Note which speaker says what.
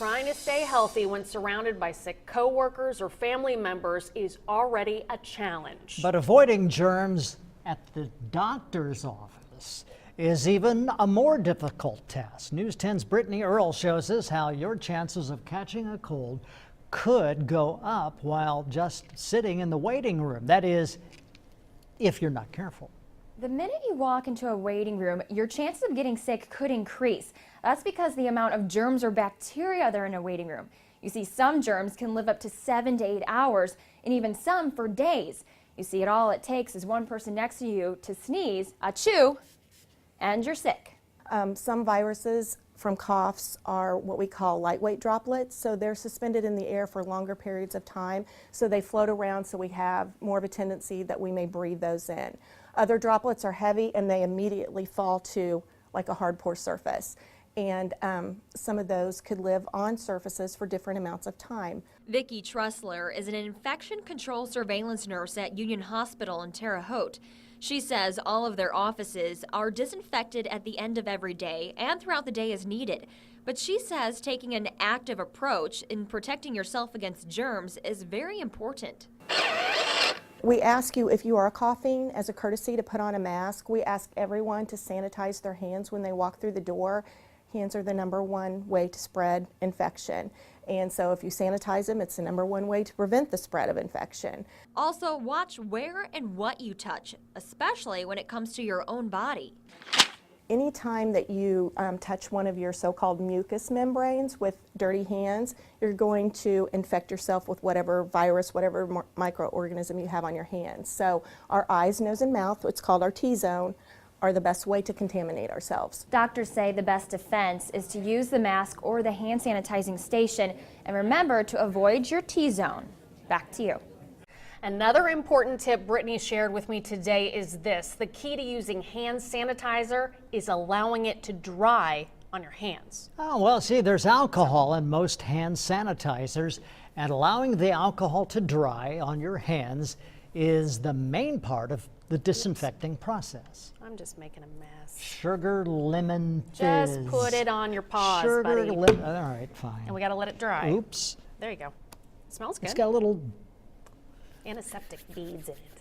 Speaker 1: trying to stay healthy when surrounded by sick coworkers or family members is already a challenge.
Speaker 2: But avoiding germs at the doctor's office is even a more difficult task. News 10's Brittany Earl shows us how your chances of catching a cold could go up while just sitting in the waiting room. That is, if you're not careful.
Speaker 3: The minute you walk into a waiting room, your chances of getting sick could increase. That's because the amount of germs or bacteria that are in a waiting room. You see, some germs can live up to 7 to 8 hours, and even some for days. You see, all it takes is one person next to you to sneeze, achoo, and you're sick.
Speaker 4: Some viruses from coughs are what we call lightweight droplets, so they're suspended in the air for longer periods of time, so they float around, so we have more of a tendency that we may breathe those in. Other droplets are heavy and they immediately fall to like a hard pore surface, and some of those could live on surfaces for different amounts of time.
Speaker 5: Vicki Trussler is an infection control surveillance nurse at Union Hospital in Terre Haute. She says all of their offices are disinfected at the end of every day and throughout the day as needed. But she says taking an active approach in protecting yourself against germs is very important.
Speaker 4: We ask you, if you are coughing, as a courtesy to put on a mask. We ask everyone to sanitize their hands when they walk through the door. Hands are the #1 way to spread infection. And so if you sanitize them, it's the #1 way to prevent the spread of infection.
Speaker 5: Also, watch where and what you touch, especially when it comes to your own body.
Speaker 4: Anytime that you touch one of your so-called mucous membranes with dirty hands, you're going to infect yourself with whatever virus, whatever microorganism you have on your hands. So our eyes, nose, and mouth, what's called our T-zone, are the best way to contaminate ourselves.
Speaker 3: Doctors say the best defense is to use the mask or the hand sanitizing station, and remember to avoid your T-zone. Back to you.
Speaker 1: Another important tip Brittany shared with me today is this. The key to using hand sanitizer is allowing it to dry on your hands.
Speaker 2: Oh, well, see, there's alcohol in most hand sanitizers, and allowing the alcohol to dry on your hands is the main part of the disinfecting process.
Speaker 1: I'm just making a mess.
Speaker 2: Sugar, lemon,
Speaker 1: Just
Speaker 2: fizz.
Speaker 1: put it on your paws,
Speaker 2: Sugar,
Speaker 1: buddy.
Speaker 2: all right, fine.
Speaker 1: And we gotta let it dry.
Speaker 2: Oops.
Speaker 1: There you go. It smells good.
Speaker 2: It's got a little
Speaker 1: Antiseptic beads in it.